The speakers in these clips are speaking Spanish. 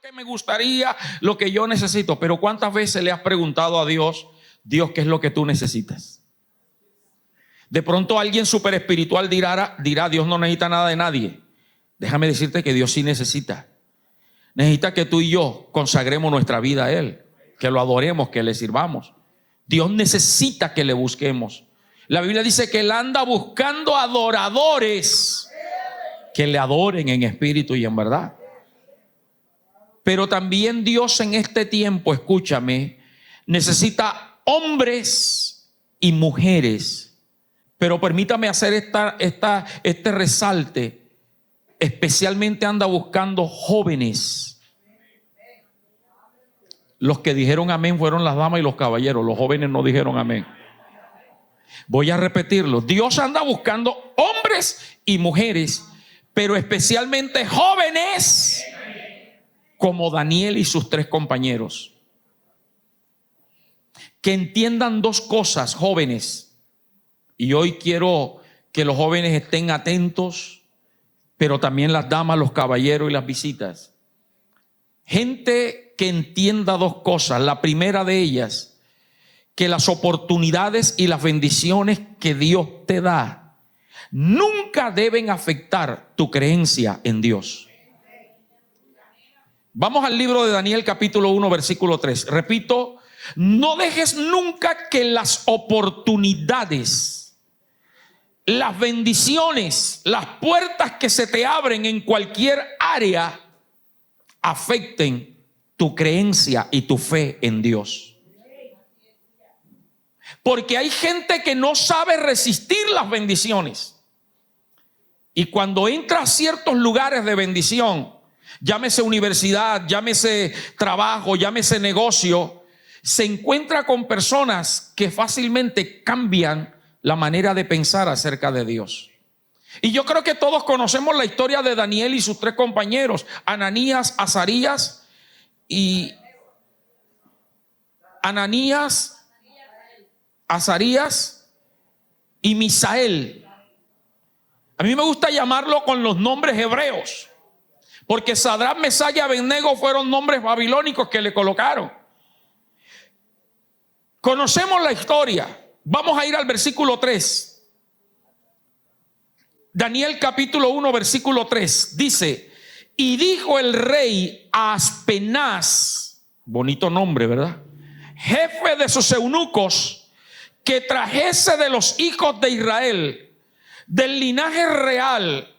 que me gustaría, lo que yo necesito. Pero ¿cuántas veces le has preguntado a Dios, Dios, qué es lo que tú necesitas? De pronto alguien súper espiritual dirá, Dios no necesita nada de nadie. Déjame decirte que Dios sí necesita. Necesita que tú y yo consagremos nuestra vida a Él, que lo adoremos, que le sirvamos. Dios necesita que le busquemos. La Biblia dice que Él anda buscando adoradores que le adoren en espíritu y en verdad. Pero también Dios en este tiempo, escúchame, necesita hombres y mujeres. Pero permítame hacer este resalte. Especialmente anda buscando jóvenes. Los que dijeron amén fueron las damas y los caballeros. Los jóvenes no dijeron amén. Voy a repetirlo. Dios anda buscando hombres y mujeres, pero especialmente jóvenes como Daniel y sus 3 compañeros. Que entiendan 2 cosas, jóvenes. Y hoy quiero que los jóvenes estén atentos, pero también las damas, los caballeros y las visitas. Gente que entienda 2 cosas. La primera de ellas, que las oportunidades y las bendiciones que Dios te da nunca deben afectar tu creencia en Dios. Vamos al libro de Daniel capítulo 1 versículo 3. Repito, no dejes nunca que las oportunidades, las bendiciones, las puertas que se te abren en cualquier área afecten tu creencia y tu fe en Dios. Porque hay gente que no sabe resistir las bendiciones. Y cuando entra a ciertos lugares de bendición, llámese universidad, llámese trabajo, llámese negocio, se encuentra con personas que fácilmente cambian la manera de pensar acerca de Dios. Y yo creo que todos conocemos la historia de Daniel y sus 3 compañeros, Ananías, Azarías y Misael. A mí me gusta llamarlo con los nombres hebreos, porque Sadrach, Mesach y Abednego fueron nombres babilónicos que le colocaron. Conocemos la historia. Vamos a ir al versículo 3. Daniel capítulo 1 versículo 3 dice: y dijo el rey a Aspenaz, bonito nombre, ¿verdad?, jefe de sus eunucos, que trajese de los hijos de Israel, del linaje real,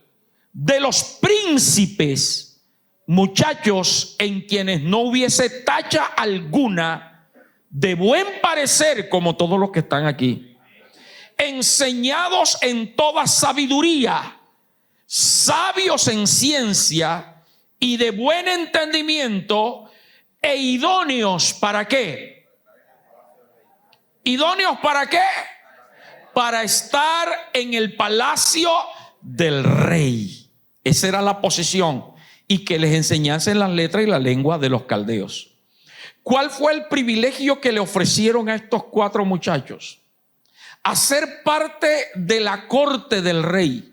de los príncipes, muchachos en quienes no hubiese tacha alguna, de buen parecer, como todos los que están aquí, enseñados en toda sabiduría, sabios en ciencia y de buen entendimiento, e idóneos ¿para qué? ¿Idóneos para qué? Para estar en el palacio del rey. Esa era la posición. Y que les enseñasen las letras y la lengua de los caldeos. ¿Cuál fue el privilegio que le ofrecieron a estos 4 muchachos? Hacer parte de la corte del rey,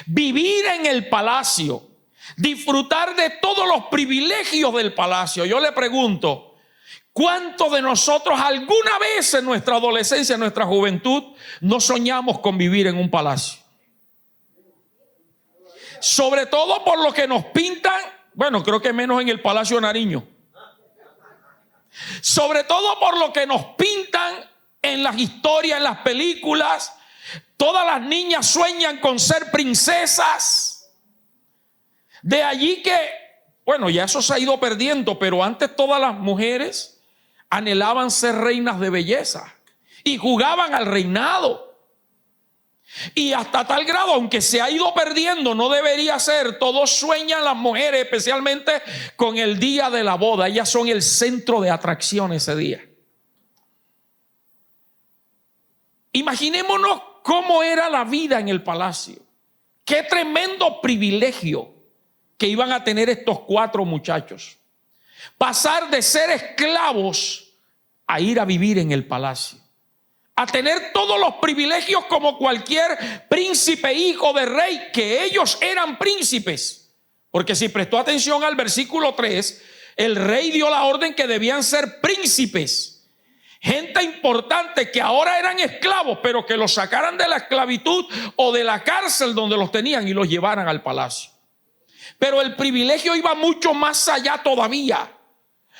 vivir en el palacio, disfrutar de todos los privilegios del palacio. Yo le pregunto, ¿cuántos de nosotros alguna vez en nuestra adolescencia, en nuestra juventud, no soñamos con vivir en un palacio? Sobre todo por lo que nos pintan, bueno, creo que menos en el Palacio de Nariño. Sobre todo por lo que nos pintan en las historias, en las películas. Todas las niñas sueñan con ser princesas. De allí que, bueno, ya eso se ha ido perdiendo, pero antes todas las mujeres anhelaban ser reinas de belleza y jugaban al reinado. Y hasta tal grado, aunque se ha ido perdiendo, no debería ser. Todos sueñan, las mujeres, especialmente con el día de la boda. Ellas son el centro de atracción ese día. Imaginémonos cómo era la vida en el palacio. Qué tremendo privilegio que iban a tener estos 4 muchachos. Pasar de ser esclavos a ir a vivir en el palacio. A tener todos los privilegios como cualquier príncipe, hijo de rey, que ellos eran príncipes. Porque si prestó atención al versículo 3, el rey dio la orden que debían ser príncipes, gente importante que ahora eran esclavos, pero que los sacaran de la esclavitud o de la cárcel donde los tenían y los llevaran al palacio. Pero el privilegio iba mucho más allá todavía.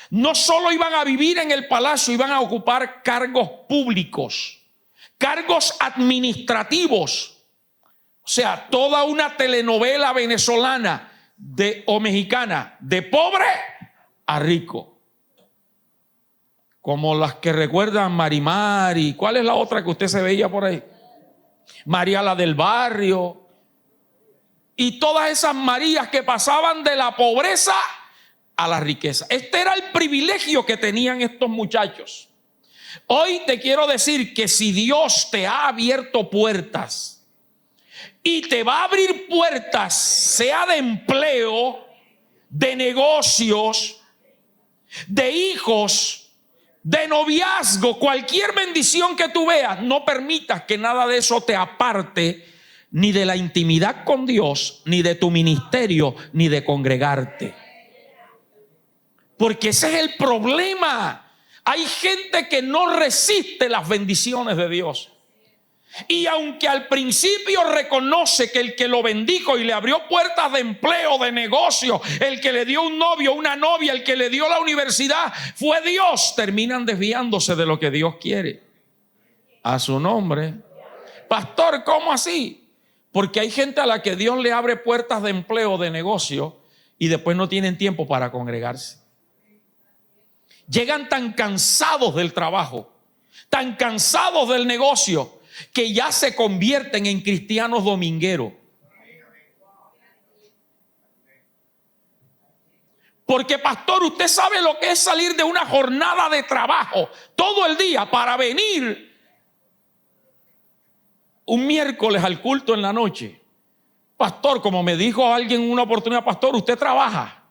No solo iban a vivir en el palacio, iban a ocupar cargos públicos, cargos administrativos. O sea, toda una telenovela venezolana o mexicana, de pobre a rico. Como las que recuerdan Marimar y ¿cuál es la otra que usted se veía por ahí? María la del barrio. Y todas esas Marías que pasaban de la pobreza a la riqueza. Este era el privilegio que tenían estos muchachos. Hoy te quiero decir que si Dios te ha abierto puertas y te va a abrir puertas, sea de empleo, de negocios, de hijos, de noviazgo, cualquier bendición que tú veas, no permitas que nada de eso te aparte ni de la intimidad con Dios, ni de tu ministerio, ni de congregarte. Porque ese es el problema. Hay gente que no resiste las bendiciones de Dios. Y aunque al principio reconoce que el que lo bendijo y le abrió puertas de empleo, de negocio, el que le dio un novio, una novia, el que le dio la universidad, fue Dios, terminan desviándose de lo que Dios quiere. A su nombre. Pastor, ¿cómo así? Porque hay gente a la que Dios le abre puertas de empleo, de negocio, y después no tienen tiempo para congregarse. Llegan tan cansados del trabajo, tan cansados del negocio, que ya se convierten en cristianos domingueros. Porque, pastor, usted sabe lo que es salir de una jornada de trabajo todo el día para venir un miércoles al culto en la noche. Pastor, como me dijo alguien en una oportunidad, pastor, usted trabaja.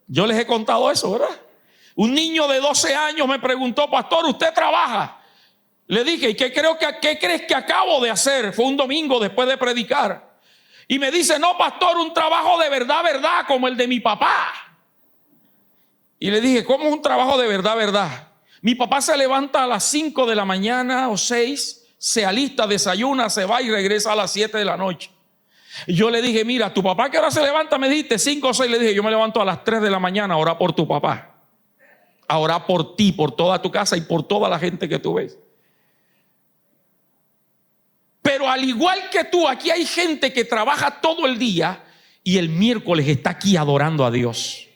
Yo les he contado eso, ¿verdad? Un niño de 12 años me preguntó, pastor, ¿usted trabaja? Le dije, ¿y qué crees que acabo de hacer? Fue un domingo después de predicar. Y me dice, no, pastor, un trabajo de verdad, verdad, como el de mi papá. Y le dije, ¿cómo es un trabajo de verdad, verdad? Mi papá se levanta a las 5 de la mañana o 6, se alista, desayuna, se va y regresa a las 7 de la noche. Y yo le dije, mira, ¿tu papá qué hora se levanta? Me dijiste 5 o 6. Le dije, yo me levanto a las 3 de la mañana a orar por tu papá, a orar por ti, por toda tu casa y por toda la gente que tú ves. Pero al igual que tú, aquí hay gente que trabaja todo el día y el miércoles está aquí adorando a Dios.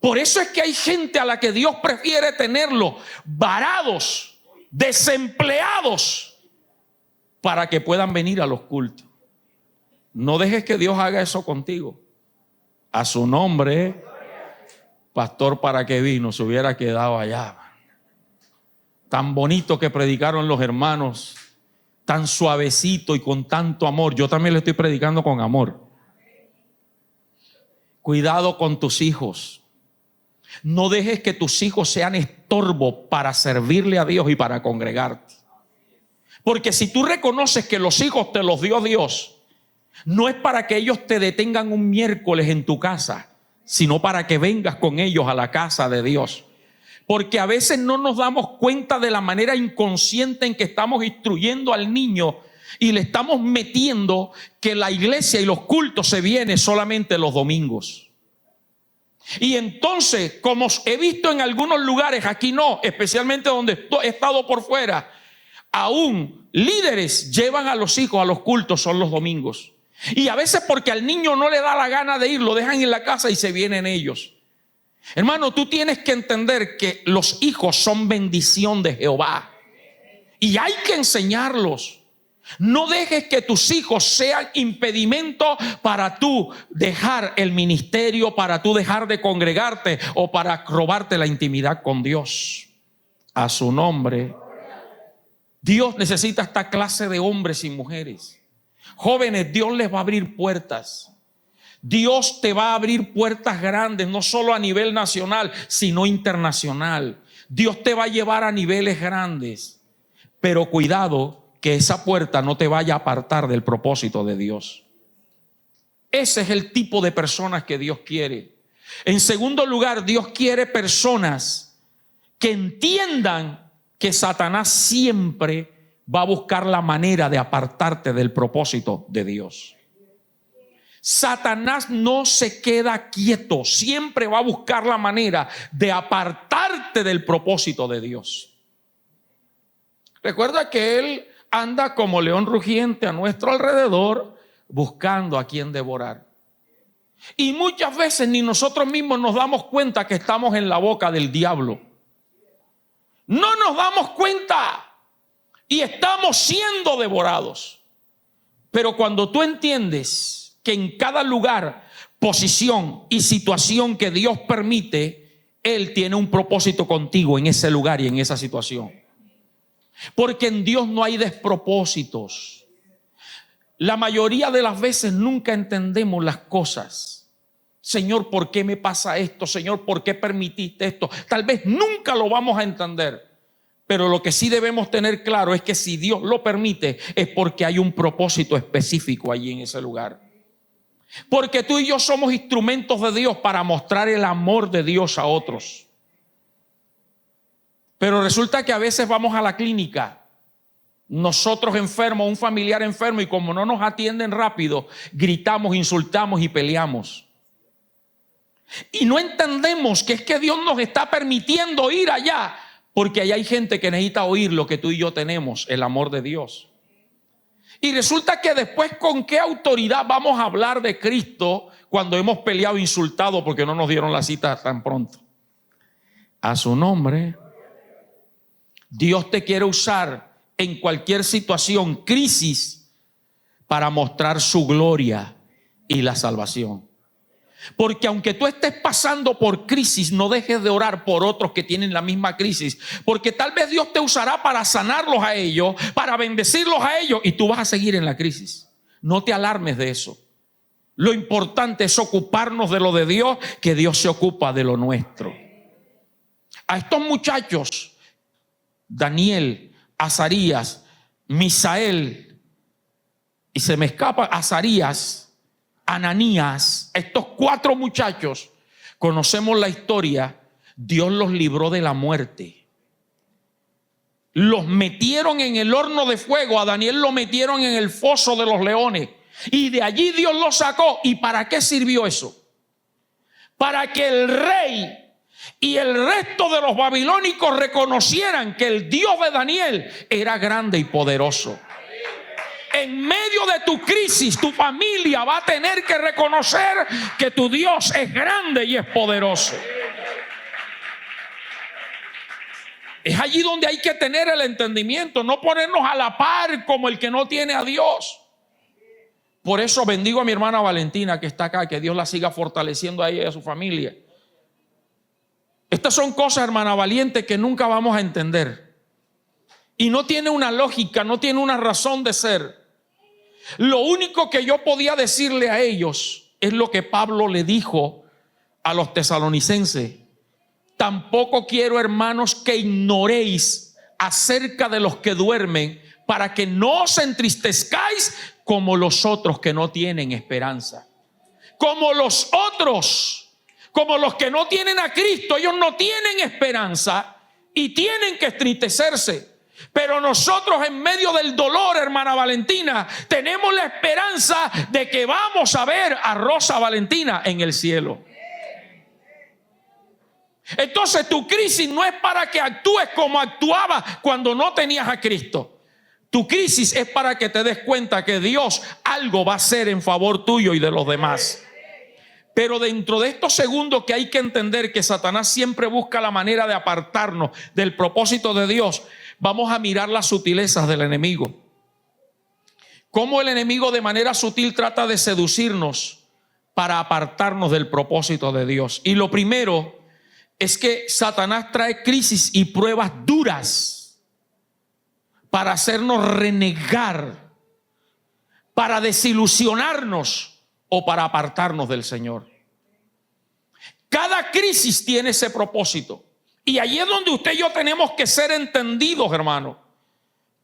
Por eso es que hay gente a la que Dios prefiere tenerlo varados, desempleados, para que puedan venir a los cultos. No dejes que Dios haga eso contigo. A su nombre, pastor, ¿para qué vino? Se hubiera quedado allá. Tan bonito que predicaron los hermanos, tan suavecito y con tanto amor. Yo también le estoy predicando con amor. Cuidado con tus hijos. No dejes que tus hijos sean estorbo para servirle a Dios y para congregarte. Porque si tú reconoces que los hijos te los dio Dios, no es para que ellos te detengan un miércoles en tu casa, sino para que vengas con ellos a la casa de Dios. Porque a veces no nos damos cuenta de la manera inconsciente en que estamos instruyendo al niño y le estamos metiendo que la iglesia y los cultos se vienen solamente los domingos. Y entonces, como he visto en algunos lugares, aquí no, especialmente donde he estado por fuera, aún líderes llevan a los hijos a los cultos, son los domingos. Y a veces porque al niño no le da la gana de ir, lo dejan en la casa y se vienen ellos. Hermano, tú tienes que entender que los hijos son bendición de Jehová y hay que enseñarlos. No dejes que tus hijos sean impedimento para tú dejar el ministerio, para tú dejar de congregarte o para robarte la intimidad con Dios. A su nombre. Dios necesita esta clase de hombres y mujeres. Jóvenes, Dios les va a abrir puertas. Dios te va a abrir puertas grandes, no solo a nivel nacional, sino internacional. Dios te va a llevar a niveles grandes. Pero cuidado que esa puerta no te vaya a apartar del propósito de Dios. Ese es el tipo de personas que Dios quiere. En segundo lugar, Dios quiere personas que entiendan que Satanás siempre va a buscar la manera de apartarte del propósito de Dios. Satanás no se queda quieto, siempre va a buscar la manera de apartarte del propósito de Dios. Recuerda que él anda como león rugiente a nuestro alrededor, buscando a quien devorar. Y muchas veces ni nosotros mismos nos damos cuenta que estamos en la boca del diablo. No nos damos cuenta y estamos siendo devorados. Pero cuando tú entiendes que en cada lugar, posición y situación que Dios permite, Él tiene un propósito contigo en ese lugar y en esa situación. Porque en Dios no hay despropósitos. La mayoría de las veces nunca entendemos las cosas. Señor, ¿por qué me pasa esto? Señor, ¿por qué permitiste esto? Tal vez nunca lo vamos a entender. Pero lo que sí debemos tener claro es que si Dios lo permite, es porque hay un propósito específico allí en ese lugar. Porque tú y yo somos instrumentos de Dios para mostrar el amor de Dios a otros. Pero resulta que a veces vamos a la clínica, nosotros enfermos, un familiar enfermo, y como no nos atienden rápido, gritamos, insultamos y peleamos. Y no entendemos que es que Dios nos está permitiendo ir allá, porque allá hay gente que necesita oír lo que tú y yo tenemos, el amor de Dios. Y resulta que después, ¿con qué autoridad vamos a hablar de Cristo cuando hemos peleado, insultado porque no nos dieron la cita tan pronto? A su nombre. Dios te quiere usar en cualquier situación, crisis, para mostrar su gloria y la salvación. Porque aunque tú estés pasando por crisis, no dejes de orar por otros que tienen la misma crisis. Porque tal vez Dios te usará para sanarlos a ellos, para bendecirlos a ellos, y tú vas a seguir en la crisis. No te alarmes de eso. Lo importante es ocuparnos de lo de Dios, que Dios se ocupa de lo nuestro. A estos muchachos, Daniel, Azarías, Misael, y se me escapa Azarías, Ananías, estos 4 muchachos, conocemos la historia. Dios los libró de la muerte. Los metieron en el horno de fuego. A Daniel lo metieron en el foso de los leones. Y de allí Dios lo sacó. ¿Y para qué sirvió eso? Para que el rey y el resto de los babilónicos reconocieran que el Dios de Daniel era grande y poderoso. En medio de tu crisis, tu familia va a tener que reconocer que tu Dios es grande y es poderoso. Es allí donde hay que tener el entendimiento, no ponernos a la par como el que no tiene a Dios. Por eso bendigo a mi hermana Valentina que está acá, que Dios la siga fortaleciendo a ella y a su familia. Estas son cosas, hermana valiente, que nunca vamos a entender. Y no tiene una lógica, no tiene una razón de ser. Lo único que yo podía decirle a ellos es lo que Pablo le dijo a los tesalonicenses. Tampoco quiero, hermanos, que ignoréis acerca de los que duermen, para que no os entristezcáis como los otros que no tienen esperanza. Como los otros, como los que no tienen a Cristo, ellos no tienen esperanza y tienen que entristecerse. Pero nosotros, en medio del dolor, hermana Valentina, tenemos la esperanza de que vamos a ver a Rosa Valentina en el cielo. Entonces tu crisis no es para que actúes como actuabas cuando no tenías a Cristo. Tu crisis es para que te des cuenta que Dios algo va a hacer en favor tuyo y de los demás. Pero dentro de estos segundos que hay que entender que Satanás siempre busca la manera de apartarnos del propósito de Dios, vamos a mirar las sutilezas del enemigo. Cómo el enemigo de manera sutil trata de seducirnos para apartarnos del propósito de Dios. Y lo primero es que Satanás trae crisis y pruebas duras para hacernos renegar, para desilusionarnos o para apartarnos del Señor. Cada crisis tiene ese propósito. Y allí es donde usted y yo tenemos que ser entendidos, hermano.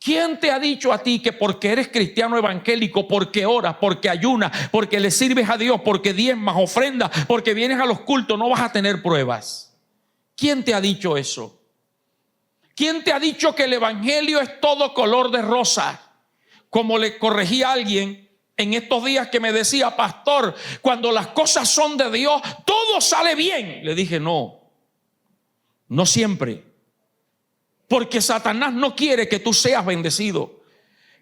¿Quién te ha dicho a ti que porque eres cristiano evangélico, porque oras, porque ayunas, porque le sirves a Dios, porque diezmas, ofrendas, porque vienes a los cultos, no vas a tener pruebas? ¿Quién te ha dicho eso? ¿Quién te ha dicho que el evangelio es todo color de rosa? Como le corregí a alguien en estos días que me decía: pastor, cuando las cosas son de Dios, todo sale bien. Le dije: no siempre. Porque Satanás no quiere que tú seas bendecido.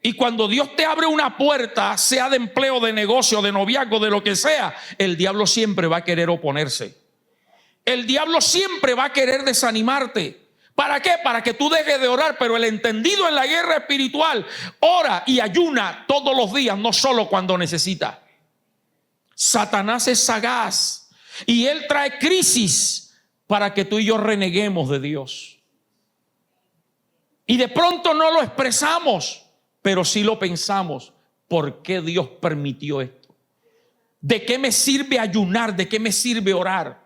Y cuando Dios te abre una puerta, sea de empleo, de negocio, de noviazgo, de lo que sea, el diablo siempre va a querer oponerse. El diablo siempre va a querer desanimarte. ¿Para qué? Para que tú dejes de orar. Pero el entendido en la guerra espiritual ora y ayuna todos los días, no solo cuando necesita. Satanás es sagaz y él trae crisis para que tú y yo reneguemos de Dios. Y de pronto no lo expresamos, pero sí lo pensamos. ¿Por qué Dios permitió esto? ¿De qué me sirve ayunar? ¿De qué me sirve orar?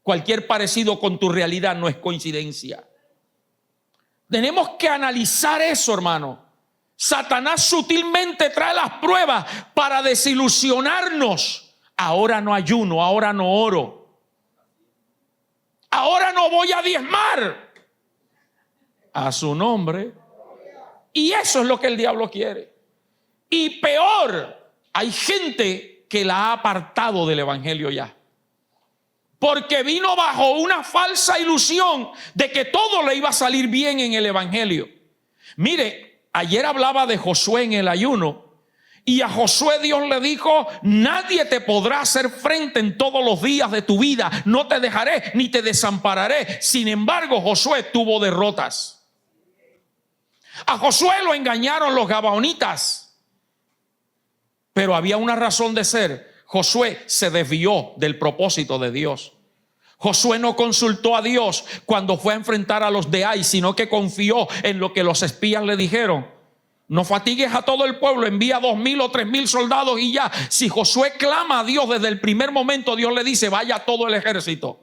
Cualquier parecido con tu realidad no es coincidencia. Tenemos que analizar eso, hermano. Satanás sutilmente trae las pruebas para desilusionarnos. Ahora no ayuno, ahora no oro, ahora no voy a diezmar. A su nombre. Y eso es lo que el diablo quiere. Y peor, hay gente que la ha apartado del evangelio ya. Porque vino bajo una falsa ilusión de que todo le iba a salir bien en el evangelio. Mire, ayer hablaba de Josué en el ayuno. Y a Josué Dios le dijo: nadie te podrá hacer frente en todos los días de tu vida. No te dejaré ni te desampararé. Sin embargo, Josué tuvo derrotas. A Josué lo engañaron los gabaonitas, pero había una razón de ser. Josué se desvió del propósito de Dios. Josué no consultó a Dios cuando fue a enfrentar a los de Ai, sino que confió en lo que los espías le dijeron. No fatigues a todo el pueblo, envía 2,000 o 3,000 soldados y ya. Si Josué clama a Dios desde el primer momento, Dios le dice: vaya todo el ejército.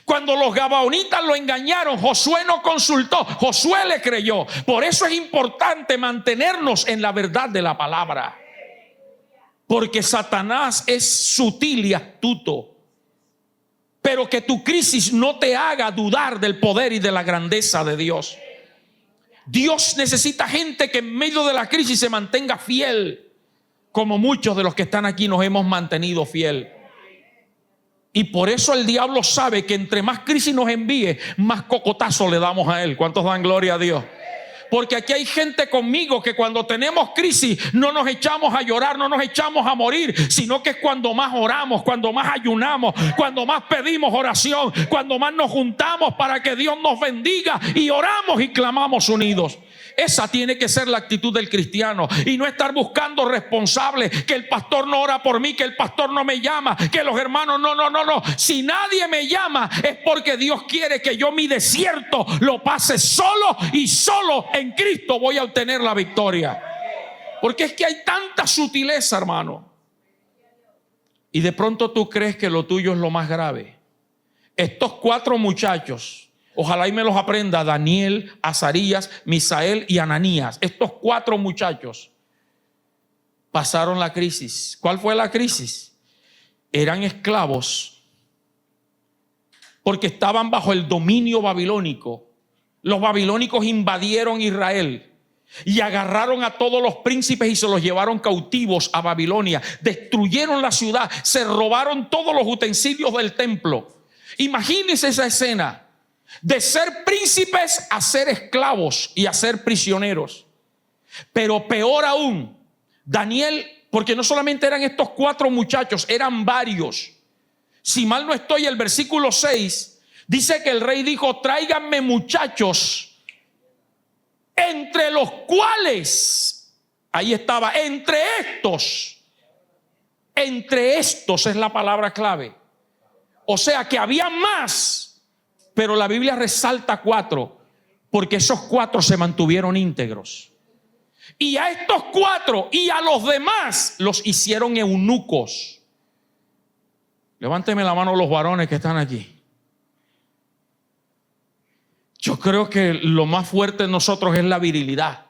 Cuando los gabaonitas lo engañaron, Josué no consultó, Josué le creyó. Por eso es importante mantenernos en la verdad de la palabra, porque Satanás es sutil y astuto. Pero que tu crisis no te haga dudar del poder y de la grandeza de Dios. Dios necesita gente que en medio de la crisis se mantenga fiel, como muchos de los que están aquí nos hemos mantenido fiel. Y por eso el diablo sabe que entre más crisis nos envíe, más cocotazo le damos a él. ¿Cuántos dan gloria a Dios? Porque aquí hay gente conmigo que cuando tenemos crisis no nos echamos a llorar, no nos echamos a morir, sino que es cuando más oramos, cuando más ayunamos, cuando más pedimos oración, cuando más nos juntamos para que Dios nos bendiga y oramos y clamamos unidos. Esa tiene que ser la actitud del cristiano, y no estar buscando responsables, que el pastor no ora por mí, que el pastor no me llama, que los hermanos no. Si nadie me llama es porque Dios quiere que yo mi desierto lo pase solo, y solo en Cristo voy a obtener la victoria. Porque es que hay tanta sutileza, hermano. Y de pronto tú crees que lo tuyo es lo más grave. Estos 4 muchachos, ojalá y me los aprenda: Daniel, Azarías, Misael y Ananías. Estos 4 muchachos pasaron la crisis. ¿Cuál fue la crisis? Eran esclavos porque estaban bajo el dominio babilónico. Los babilónicos invadieron Israel y agarraron a todos los príncipes y se los llevaron cautivos a Babilonia. Destruyeron la ciudad, se robaron todos los utensilios del templo. Imagínense esa escena. De ser príncipes a ser esclavos y a ser prisioneros. Pero peor aún, Daniel, porque no solamente eran estos 4 muchachos, eran varios. Si mal no estoy, el versículo 6 dice que el rey dijo: tráiganme muchachos, entre los cuales, ahí estaba, entre estos es la palabra clave. O sea que había más. Pero la Biblia resalta 4, porque esos 4 se mantuvieron íntegros. Y a estos 4 y a los demás los hicieron eunucos. Levánteme la mano los varones que están aquí. Yo creo que lo más fuerte en nosotros es la virilidad.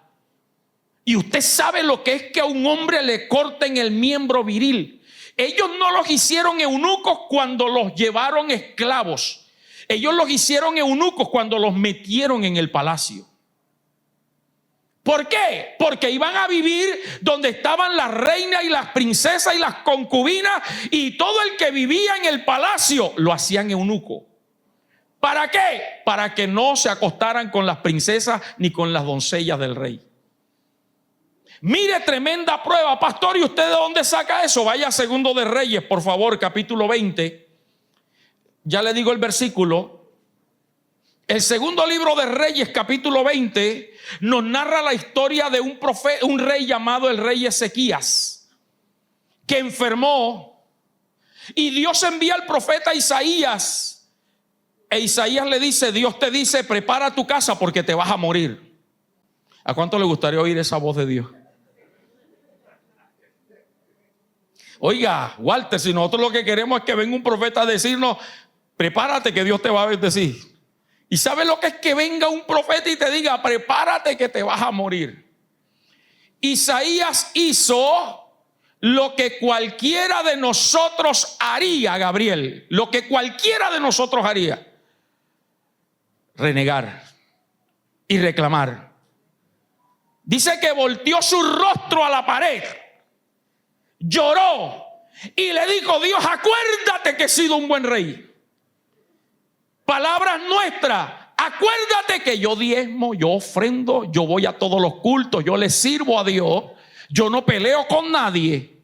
Y usted sabe lo que es que a un hombre le corten el miembro viril. Ellos no los hicieron eunucos cuando los llevaron esclavos. Ellos los hicieron eunucos cuando los metieron en el palacio. ¿Por qué? Porque iban a vivir donde estaban las reinas y las princesas y las concubinas, y todo el que vivía en el palacio lo hacían eunuco. ¿Para qué? Para que no se acostaran con las princesas ni con las doncellas del rey. Mire, tremenda prueba, pastor. ¿Y usted de dónde saca eso? Vaya a Segundo de Reyes, por favor, capítulo 20. Ya le digo el versículo. El segundo libro de Reyes, capítulo 20, nos narra la historia de un rey llamado el rey Ezequías, que enfermó, y Dios envía al profeta Isaías, e Isaías le dice, Dios te dice, prepara tu casa porque te vas a morir. ¿A cuánto le gustaría oír esa voz de Dios? Oiga, Walter, si nosotros lo que queremos es que venga un profeta a decirnos, prepárate que Dios te va a bendecir. ¿Y sabe lo que es que venga un profeta y te diga, prepárate que te vas a morir? Isaías hizo lo que cualquiera de nosotros haría, Gabriel. Lo que cualquiera de nosotros haría. Renegar y reclamar. Dice que volteó su rostro a la pared, lloró y le dijo, Dios, acuérdate que he sido un buen rey. Palabras nuestras, acuérdate que yo diezmo, yo ofrendo, yo voy a todos los cultos, yo le sirvo a Dios, yo no peleo con nadie.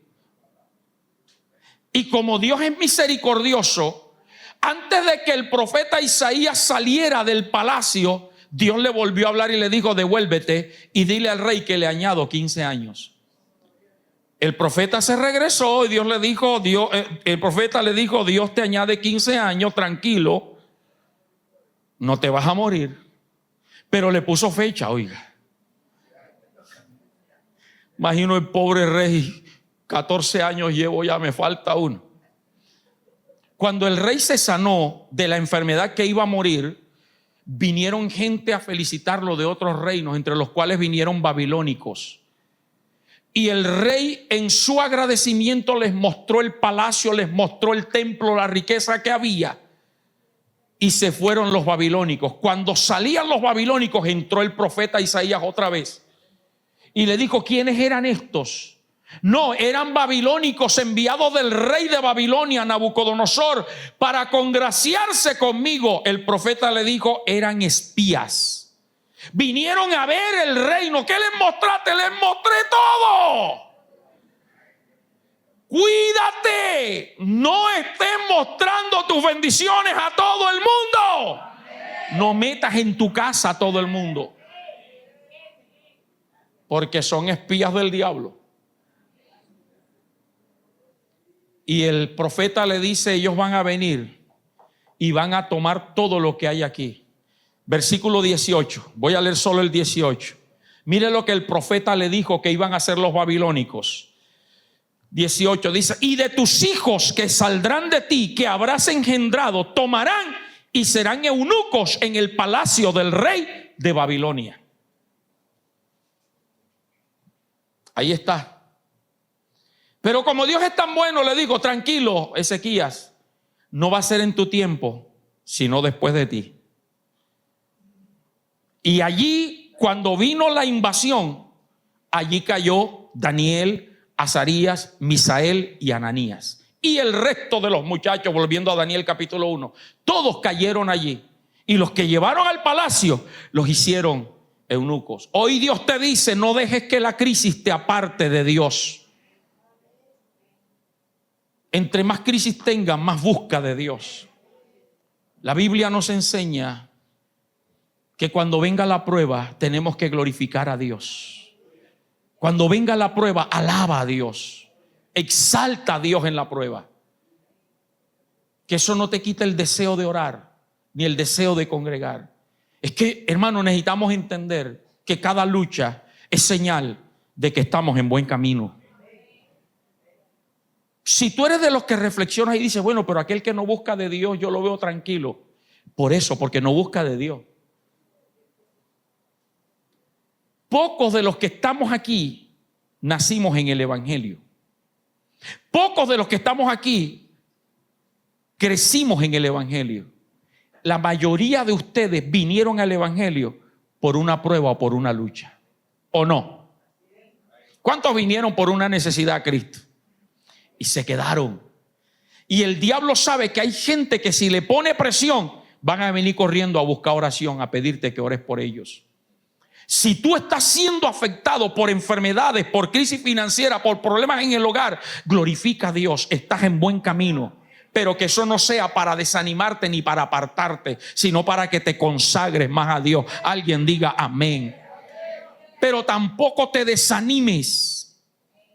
Y como Dios es misericordioso, antes de que el profeta Isaías saliera del palacio, Dios le volvió a hablar y le dijo, devuélvete y dile al rey que le añado 15 años. El profeta se regresó y Dios le dijo, el profeta le dijo, Dios te añade 15 años, tranquilo. No te vas a morir. Pero le puso fecha, oiga. Imagino el pobre rey, 14 años llevo, ya me falta uno. Cuando el rey se sanó de la enfermedad que iba a morir, vinieron gente a felicitarlo de otros reinos, entre los cuales vinieron babilónicos. Y el rey, en su agradecimiento, les mostró el palacio, les mostró el templo, la riqueza que había. Y se fueron los babilónicos. Cuando salían los babilónicos, entró el profeta Isaías otra vez y le dijo, ¿quiénes eran estos? No, eran babilónicos enviados del rey de Babilonia, Nabucodonosor, para congraciarse conmigo. El profeta le dijo, eran espías. Vinieron a ver el reino. ¿Qué les mostraste? Les mostré todo. Cuídate, no estés mostrando tus bendiciones a todo el mundo. No metas en tu casa a todo el mundo, porque son espías del diablo. Y el profeta le dice, ellos van a venir y van a tomar todo lo que hay aquí. Versículo 18, voy a leer solo el 18. Mire lo que el profeta le dijo que iban a hacer los babilónicos. 18 dice, y de tus hijos que saldrán de ti, que habrás engendrado, tomarán y serán eunucos en el palacio del rey de Babilonia. Ahí está. Pero como Dios es tan bueno, le digo, tranquilo, Ezequías, no va a ser en tu tiempo, sino después de ti. Y allí, cuando vino la invasión, allí cayó Daniel, Azarías, Misael y Ananías. Y el resto de los muchachos, volviendo a Daniel capítulo 1, todos cayeron allí. Y los que llevaron al palacio los hicieron eunucos. Hoy Dios te dice, no dejes que la crisis te aparte de Dios. Entre más crisis tengas, más busca de Dios. La Biblia nos enseña que cuando venga la prueba tenemos que glorificar a Dios. Cuando venga la prueba, alaba a Dios, exalta a Dios en la prueba. Que eso no te quita el deseo de orar, ni el deseo de congregar. Es que, hermano, necesitamos entender que cada lucha es señal de que estamos en buen camino. Si tú eres de los que reflexionas y dices, bueno, pero aquel que no busca de Dios, yo lo veo tranquilo. Por eso, porque no busca de Dios. Pocos de los que estamos aquí nacimos en el Evangelio. Pocos de los que estamos aquí crecimos en el Evangelio. La mayoría de ustedes vinieron al Evangelio por una prueba o por una lucha. ¿O no? ¿Cuántos vinieron por una necesidad a Cristo? Y se quedaron. Y el diablo sabe que hay gente que si le pone presión, van a venir corriendo a buscar oración, a pedirte que ores por ellos. Si tú estás siendo afectado por enfermedades, por crisis financiera, por problemas en el hogar, glorifica a Dios, estás en buen camino. Pero que eso no sea para desanimarte ni para apartarte, sino para que te consagres más a Dios. Alguien diga amén. Pero tampoco te desanimes.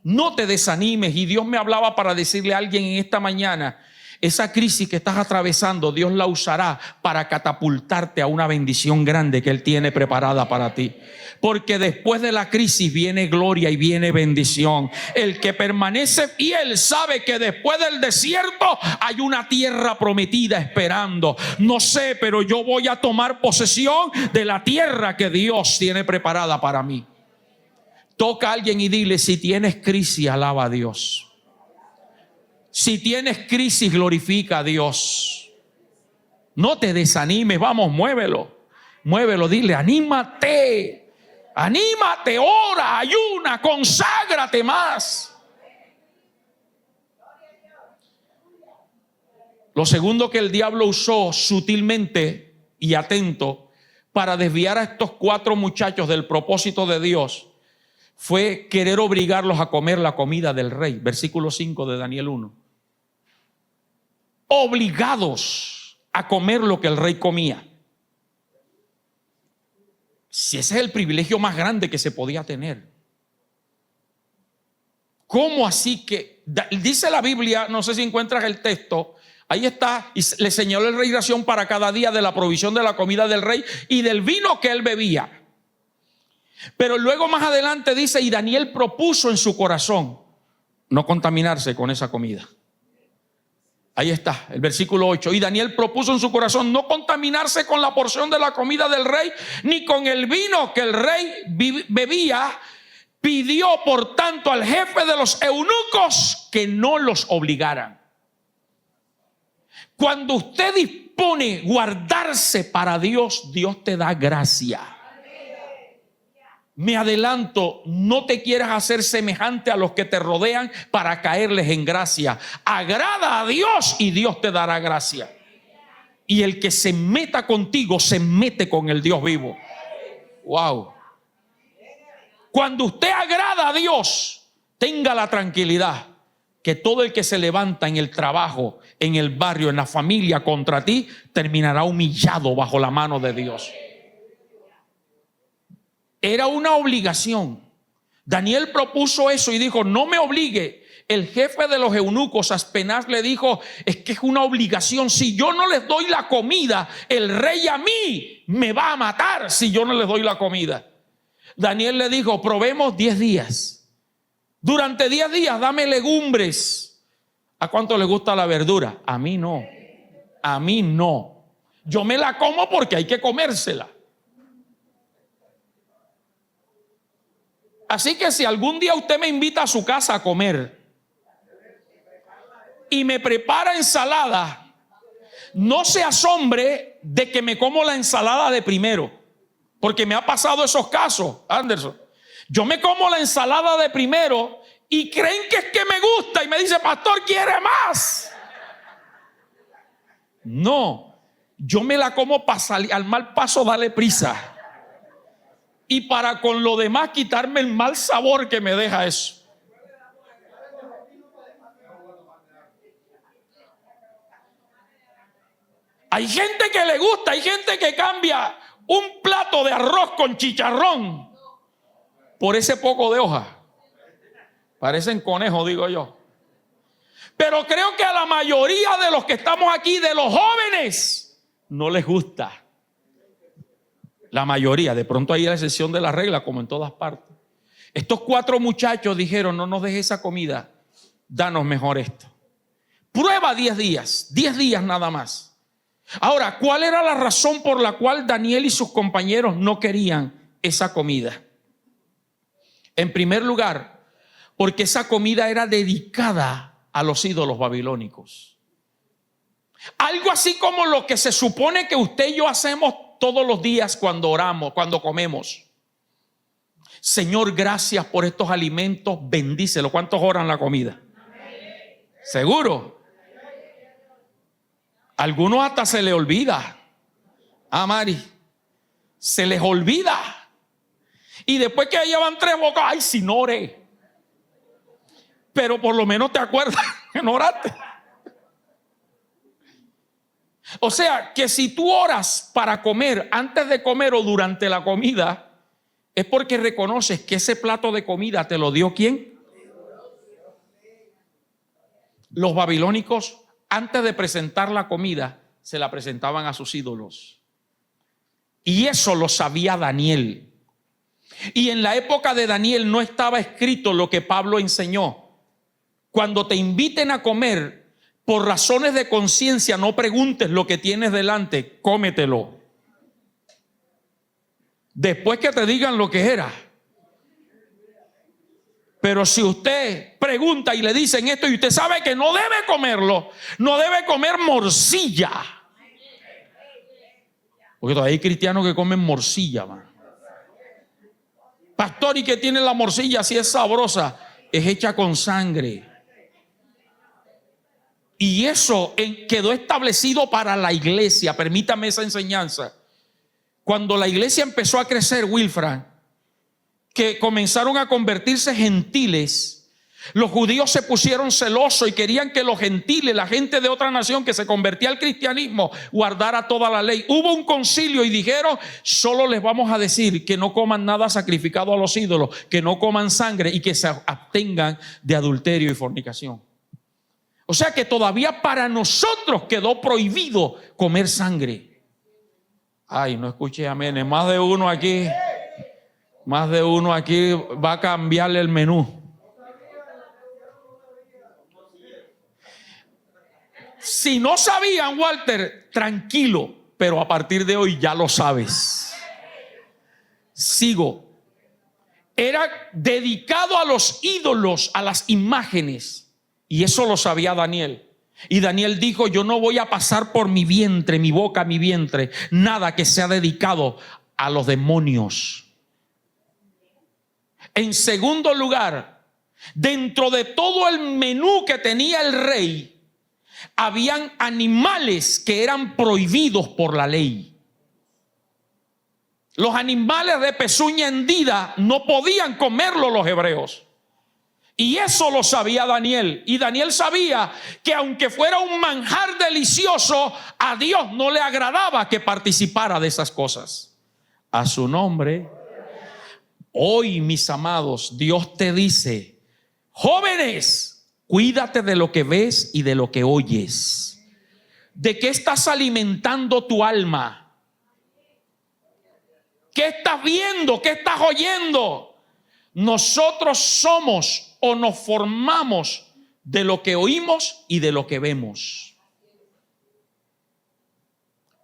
No te desanimes. Y Dios me hablaba para decirle a alguien en esta mañana, esa crisis que estás atravesando, Dios la usará para catapultarte a una bendición grande que Él tiene preparada para ti. Porque después de la crisis viene gloria y viene bendición. El que permanece fiel sabe que después del desierto hay una tierra prometida esperando. No sé, pero yo voy a tomar posesión de la tierra que Dios tiene preparada para mí. Toca a alguien y dile, si tienes crisis, alaba a Dios. Si tienes crisis, glorifica a Dios. No te desanimes, vamos, muévelo. Muévelo, dile, anímate. Anímate, ora, ayuna, conságrate más. Lo segundo que el diablo usó sutilmente y atento para desviar a estos 4 muchachos del propósito de Dios fue querer obligarlos a comer la comida del rey. Versículo 5 de Daniel 1. Obligados a comer lo que el rey comía. Si ese es el privilegio más grande que se podía tener. ¿Cómo así que? Dice la Biblia, no sé si encuentras el texto, ahí está, y le señaló el rey ración para cada día de la provisión de la comida del rey y del vino que él bebía. Pero luego más adelante dice, y Daniel propuso en su corazón no contaminarse con esa comida. Ahí está, el versículo 8. Y Daniel propuso en su corazón no contaminarse con la porción de la comida del rey, ni con el vino que el rey bebía. Pidió, por tanto, al jefe de los eunucos que no los obligaran. Cuando usted dispone guardarse para Dios, Dios te da gracia. Me adelanto, no te quieras hacer semejante a los que te rodean para caerles en gracia. Agrada a Dios y Dios te dará gracia. Y el que se meta contigo, se mete con el Dios vivo. Wow. Cuando usted agrada a Dios, tenga la tranquilidad que todo el que se levanta en el trabajo, en el barrio, en la familia contra ti, terminará humillado bajo la mano de Dios. Era una obligación. Daniel propuso eso y dijo, no me obligue. El jefe de los eunucos, Aspenaz, le dijo, es que es una obligación. Si yo no les doy la comida, el rey a mí me va a matar si yo no les doy la comida. Daniel le dijo, probemos 10 días. Durante 10 días dame legumbres. ¿A cuánto le gusta la verdura? A mí no. A mí no. Yo me la como porque hay que comérsela. Así que si algún día usted me invita a su casa a comer y me prepara ensalada, no se asombre de que me como la ensalada de primero, porque me ha pasado esos casos, Anderson. Yo me como la ensalada de primero y creen que es que me gusta y me dice, pastor, ¿quiere más? No, yo me la como para salir al mal paso, darle prisa. Y para con lo demás quitarme el mal sabor que me deja eso. Hay gente que le gusta, hay gente que cambia un plato de arroz con chicharrón por ese poco de hoja. Parecen conejos, digo yo. Pero creo que a la mayoría de los que estamos aquí, de los jóvenes, no les gusta. La mayoría, de pronto hay la excepción de la regla, como en todas partes. Estos 4 muchachos dijeron, no nos dejes esa comida, danos mejor esto. Prueba 10 días, 10 días nada más. Ahora, ¿cuál era la razón por la cual Daniel y sus compañeros no querían esa comida? En primer lugar, porque esa comida era dedicada a los ídolos babilónicos. Algo así como lo que se supone que usted y yo hacemos todos los días cuando oramos, cuando comemos. Señor, gracias por estos alimentos, bendícelo. ¿Cuántos oran la comida? ¿Seguro? Algunos hasta se les olvida. Mari, se les olvida. Y después que llevan 3 bocas, ay, si no oré. Pero por lo menos te acuerdas que no oraste. O sea, que si tú oras para comer, antes de comer o durante la comida, es porque reconoces que ese plato de comida te lo dio ¿quién? Los babilónicos, antes de presentar la comida, se la presentaban a sus ídolos. Y eso lo sabía Daniel. Y en la época de Daniel no estaba escrito lo que Pablo enseñó. Cuando te inviten a comer, por razones de conciencia, no preguntes lo que tienes delante, cómetelo. Después que te digan lo que era. Pero si usted pregunta y le dicen esto y usted sabe que no debe comerlo, no debe comer morcilla. Porque todavía hay cristianos que comen morcilla, man. Pastor, ¿y qué tiene la morcilla si es sabrosa? Es hecha con sangre. Y eso quedó establecido para la iglesia. Permítame esa enseñanza. Cuando la iglesia empezó a crecer, Wilfran, que comenzaron a convertirse gentiles, los judíos se pusieron celosos y querían que los gentiles, la gente de otra nación que se convertía al cristianismo, guardara toda la ley. Hubo un concilio y dijeron: solo les vamos a decir que no coman nada sacrificado a los ídolos, que no coman sangre y que se abstengan de adulterio y fornicación. O sea que todavía para nosotros quedó prohibido comer sangre. Ay, no escuché amén. Más de uno aquí va a cambiarle el menú. Si no sabían, Walter, tranquilo, pero a partir de hoy ya lo sabes. Sigo. Era dedicado a los ídolos, a las imágenes. Y eso lo sabía Daniel. Y Daniel dijo: yo no voy a pasar por mi vientre, mi boca, mi vientre, nada que sea dedicado a los demonios. En segundo lugar, dentro de todo el menú que tenía el rey, habían animales que eran prohibidos por la ley. Los animales de pezuña hendida no podían comerlo los hebreos. Y eso lo sabía Daniel. Y Daniel sabía que aunque fuera un manjar delicioso, a Dios no le agradaba que participara de esas cosas. A su nombre. Hoy, mis amados, Dios te dice: jóvenes, cuídate de lo que ves y de lo que oyes. ¿De qué estás alimentando tu alma? ¿Qué estás viendo? ¿Qué estás oyendo? Nosotros somos o nos formamos de lo que oímos y de lo que vemos.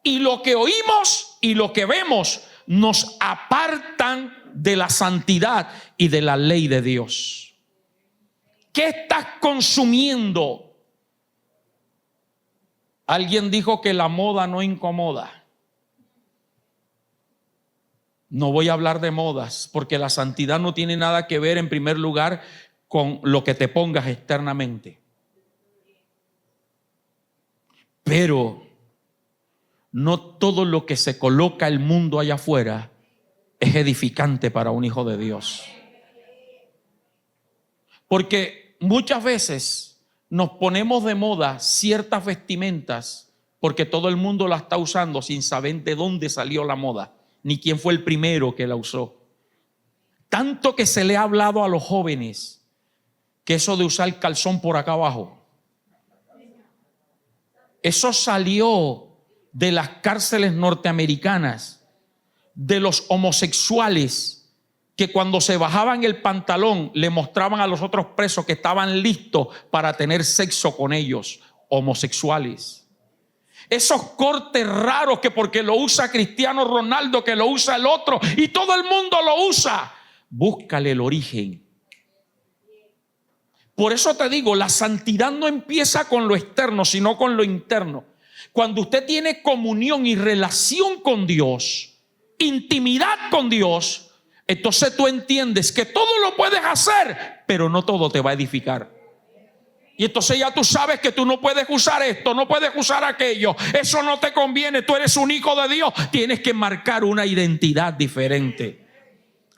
Y lo que oímos y lo que vemos nos apartan de la santidad y de la ley de Dios. ¿Qué estás consumiendo? Alguien dijo que la moda no incomoda. No voy a hablar de modas, porque la santidad no tiene nada que ver, en primer lugar, con lo que te pongas externamente. Pero no todo lo que se coloca el mundo allá afuera es edificante para un hijo de Dios. Porque muchas veces nos ponemos de moda ciertas vestimentas porque todo el mundo la está usando sin saber de dónde salió la moda, ni quién fue el primero que la usó. Tanto que se le ha hablado a los jóvenes que eso de usar calzón por acá abajo, eso salió de las cárceles norteamericanas, de los homosexuales que cuando se bajaban el pantalón le mostraban a los otros presos que estaban listos para tener sexo con ellos, homosexuales. Esos cortes raros que porque lo usa Cristiano Ronaldo, que lo usa el otro y todo el mundo lo usa, búscale el origen. Por eso te digo, la santidad no empieza con lo externo, sino con lo interno. Cuando usted tiene comunión y relación con Dios, intimidad con Dios, entonces tú entiendes que todo lo puedes hacer, pero no todo te va a edificar. Y entonces ya tú sabes que tú no puedes usar esto, no puedes usar aquello, eso no te conviene, tú eres un hijo de Dios. Tienes que marcar una identidad diferente.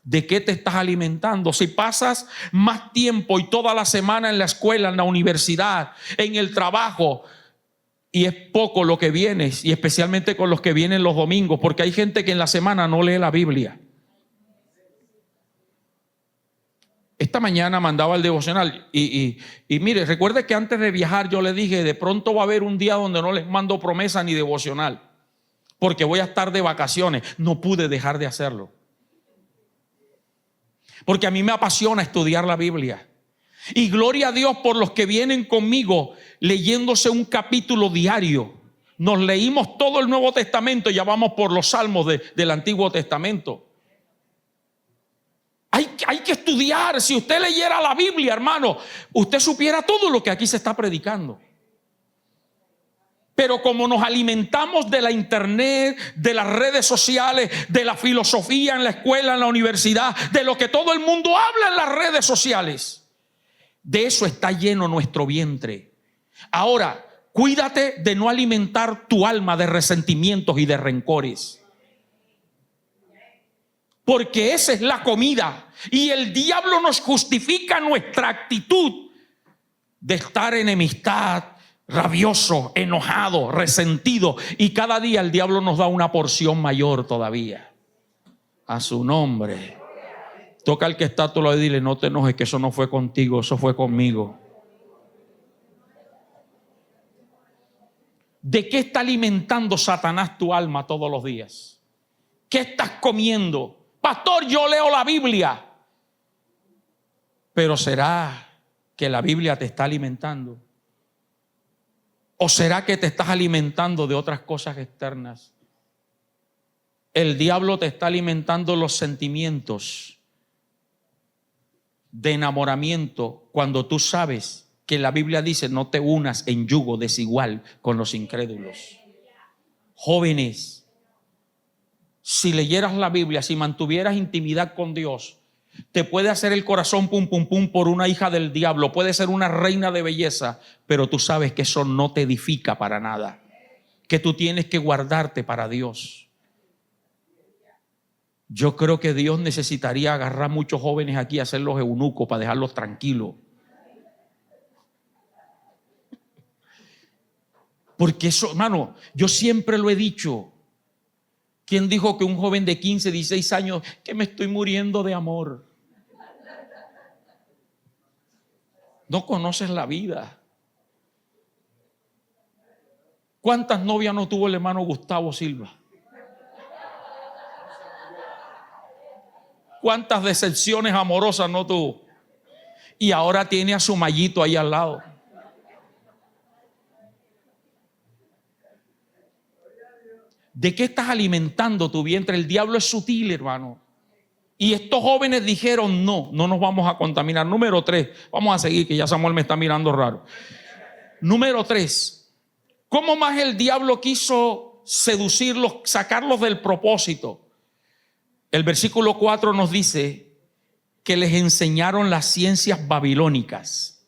¿De qué te estás alimentando? Si pasas más tiempo y toda la semana en la escuela, en la universidad, en el trabajo, y es poco lo que vienes, y especialmente con los que vienen los domingos, porque hay gente que en la semana no lee la Biblia. Esta mañana mandaba el devocional y mire, recuerde que antes de viajar yo le dije, de pronto va a haber un día donde no les mando promesa ni devocional, porque voy a estar de vacaciones. No pude dejar de hacerlo, porque a mí me apasiona estudiar la Biblia. Y gloria a Dios por los que vienen conmigo leyéndose un capítulo diario. Nos leímos todo el Nuevo Testamento, ya vamos por los salmos del Antiguo Testamento. Hay que estudiar. Si usted leyera la Biblia, hermano, usted supiera todo lo que aquí se está predicando. Pero como nos alimentamos de la internet, de las redes sociales, de la filosofía en la escuela, en la universidad, de lo que todo el mundo habla en las redes sociales, de eso está lleno nuestro vientre. Ahora, cuídate de no alimentar tu alma de resentimientos y de rencores, porque esa es la comida. Y el diablo nos justifica nuestra actitud de estar enemistad, rabioso, enojado, resentido. Y cada día el diablo nos da una porción mayor todavía. A su nombre. Toca al que está a tu lado y dile: no te enojes, que eso no fue contigo, eso fue conmigo. ¿De qué está alimentando Satanás tu alma todos los días? ¿Qué estás comiendo? Pastor, yo leo la Biblia. Pero ¿será que la Biblia te está alimentando? ¿O será que te estás alimentando de otras cosas externas? El diablo te está alimentando los sentimientos de enamoramiento, cuando tú sabes que la Biblia dice: no te unas en yugo desigual con los incrédulos. Jóvenes, si leyeras la Biblia, si mantuvieras intimidad con Dios, te puede hacer el corazón pum pum pum por una hija del diablo, puede ser una reina de belleza, pero tú sabes que eso no te edifica para nada, que tú tienes que guardarte para Dios. Yo creo que Dios necesitaría agarrar muchos jóvenes aquí, hacerlos eunucos para dejarlos tranquilos. Porque eso, hermano, yo siempre lo he dicho. ¿Quién dijo que un joven de 15, 16 años, que me estoy muriendo de amor? No conoces la vida. ¿Cuántas novias no tuvo el hermano Gustavo Silva? ¿Cuántas decepciones amorosas no tuvo? Y ahora tiene a su mallito ahí al lado. ¿De qué estás alimentando tu vientre? El diablo es sutil, hermano. Y estos jóvenes dijeron: no nos vamos a contaminar. Número 3, vamos a seguir, que ya Samuel me está mirando raro. Número 3, ¿cómo más el diablo quiso seducirlos, sacarlos del propósito? El versículo 4 nos dice que les enseñaron las ciencias babilónicas.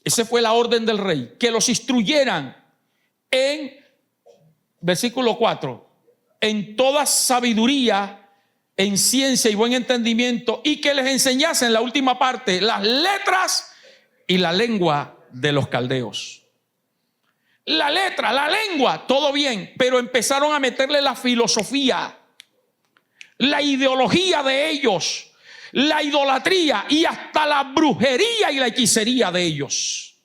Esa fue la orden del rey, que los instruyeran en, versículo 4, en toda sabiduría, en ciencia y buen entendimiento, y que les enseñasen, la última parte, las letras y la lengua de los caldeos. La letra, la lengua, todo bien, pero empezaron a meterle la filosofía, la ideología de ellos, la idolatría y hasta la brujería y la hechicería de ellos.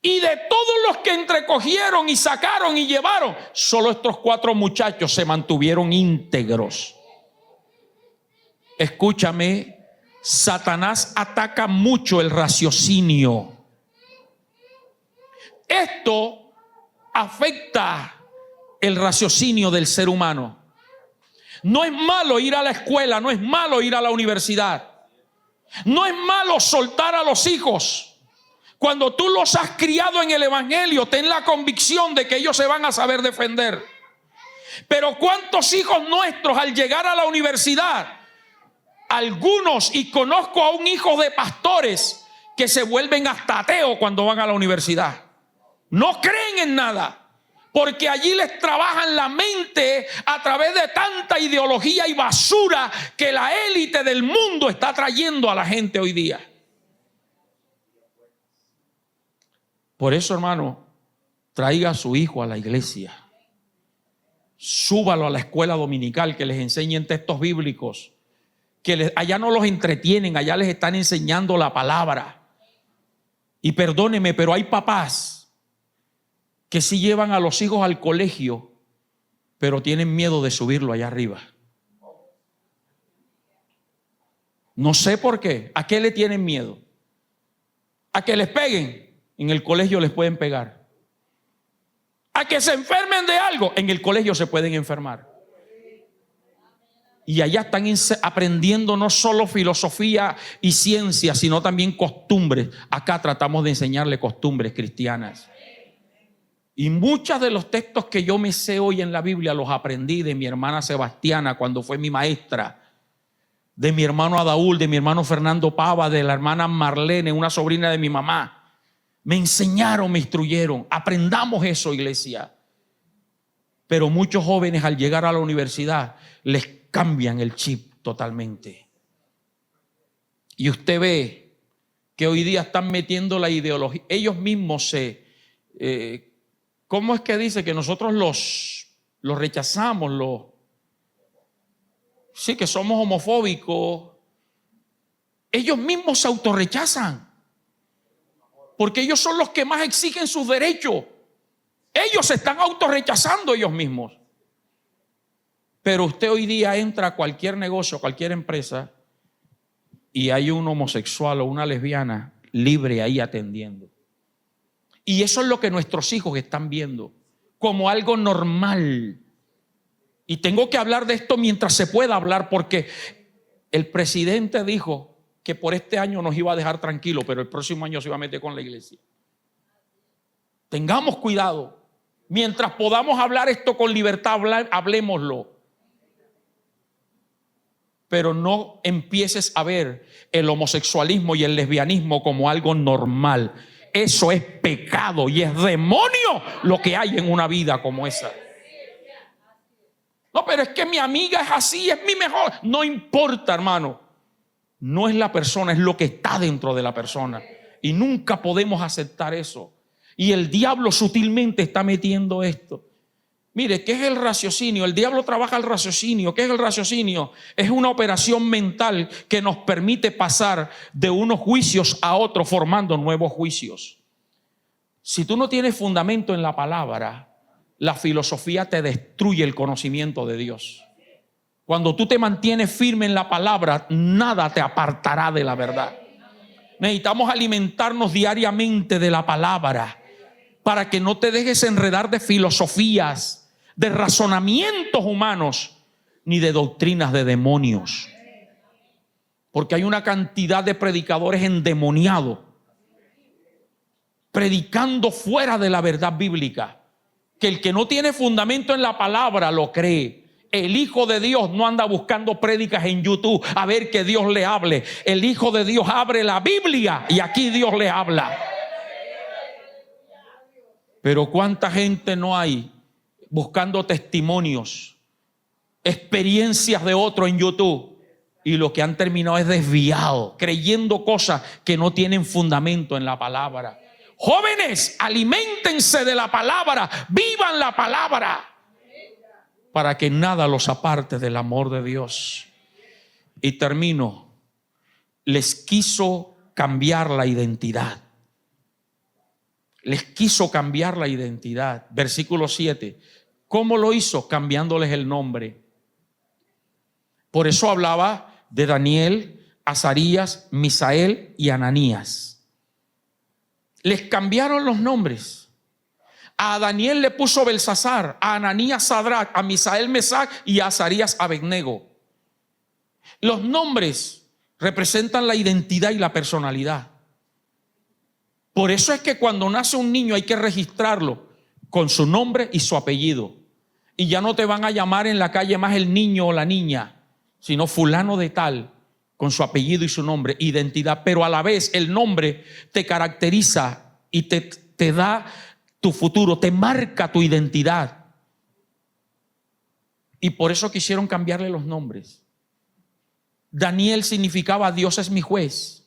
Y de todos los que entrecogieron y sacaron y llevaron, solo estos 4 muchachos se mantuvieron íntegros. Escúchame, Satanás ataca mucho el raciocinio. Esto afecta el raciocinio del ser humano. No es malo ir a la escuela, no es malo ir a la universidad. No es malo soltar a los hijos. Cuando tú los has criado en el evangelio, ten la convicción de que ellos se van a saber defender. Pero ¿cuántos hijos nuestros al llegar a la universidad, algunos, y conozco a un hijo de pastores que se vuelven hasta ateos cuando van a la universidad? No creen en nada, porque allí les trabajan la mente a través de tanta ideología y basura que la élite del mundo está trayendo a la gente hoy día. Por eso, hermano, traiga a su hijo a la iglesia. Súbalo a la escuela dominical, que les enseñen textos bíblicos, que allá no los entretienen, allá les están enseñando la palabra. Y perdóneme, pero hay papás que sí llevan a los hijos al colegio, pero tienen miedo de subirlo allá arriba. No sé por qué. ¿A qué le tienen miedo? ¿A que les peguen? En el colegio les pueden pegar. ¿A que se enfermen de algo? En el colegio se pueden enfermar. Y allá están aprendiendo no solo filosofía y ciencia, sino también costumbres. Acá tratamos de enseñarle costumbres cristianas. Y muchos de los textos que yo me sé hoy en la Biblia los aprendí de mi hermana Sebastiana cuando fue mi maestra, de mi hermano Adaúl, de mi hermano Fernando Pava, de la hermana Marlene, una sobrina de mi mamá. Me enseñaron, me instruyeron. Aprendamos eso, iglesia. Pero muchos jóvenes al llegar a la universidad les cambian el chip totalmente. Y usted ve que hoy día están metiendo la ideología. Ellos mismos ¿cómo es que dice que nosotros los rechazamos? Sí, que somos homofóbicos. Ellos mismos se autorrechazan. Porque ellos son los que más exigen sus derechos. Ellos se están autorrechazando ellos mismos. Pero usted hoy día entra a cualquier negocio, a cualquier empresa, y hay un homosexual o una lesbiana libre ahí atendiendo. Y eso es lo que nuestros hijos están viendo como algo normal. Y tengo que hablar de esto mientras se pueda hablar, porque el presidente dijo que por este año nos iba a dejar tranquilos, pero el próximo año se iba a meter con la iglesia. Tengamos cuidado. Mientras podamos hablar esto con libertad, hablémoslo. Pero no empieces a ver el homosexualismo y el lesbianismo como algo normal. Eso es pecado y es demonio lo que hay en una vida como esa. No, pero es que mi amiga es así, es mi mejor. No importa, hermano. No es la persona, es lo que está dentro de la persona. Y nunca podemos aceptar eso. Y el diablo sutilmente está metiendo esto. Mire, ¿qué es el raciocinio? El diablo trabaja el raciocinio. ¿Qué es el raciocinio? Es una operación mental que nos permite pasar de unos juicios a otros formando nuevos juicios. Si tú no tienes fundamento en la palabra, la filosofía te destruye el conocimiento de Dios. Cuando tú te mantienes firme en la palabra, nada te apartará de la verdad. Necesitamos alimentarnos diariamente de la palabra para que no te dejes enredar de filosofías, de razonamientos humanos, ni de doctrinas de demonios. Porque hay una cantidad de predicadores endemoniados, predicando fuera de la verdad bíblica, que el que no tiene fundamento en la palabra lo cree. El Hijo de Dios no anda buscando prédicas en YouTube a ver que Dios le hable. El Hijo de Dios abre la Biblia y aquí Dios le habla. Pero ¿cuánta gente no hay buscando testimonios, experiencias de otro en YouTube? Y lo que han terminado es desviado, creyendo cosas que no tienen fundamento en la palabra. Jóvenes, aliméntense de la palabra, vivan la palabra, para que nada los aparte del amor de Dios. Y termino. Les quiso cambiar la identidad. Les quiso cambiar la identidad. Versículo 7. ¿Cómo lo hizo? Cambiándoles el nombre. Por eso hablaba de Daniel, Azarías, Misael y Ananías. Les cambiaron los nombres. A Daniel le puso Belsasar, a Ananías Sadrach, a Misael Mesac y a Azarías Abednego. Los nombres representan la identidad y la personalidad. Por eso es que cuando nace un niño hay que registrarlo con su nombre y su apellido. Y ya no te van a llamar en la calle más el niño o la niña, sino fulano de tal, con su apellido y su nombre, identidad. Pero a la vez el nombre te caracteriza y te da tu futuro, te marca tu identidad. Y por eso quisieron cambiarle los nombres. Daniel significaba Dios es mi juez.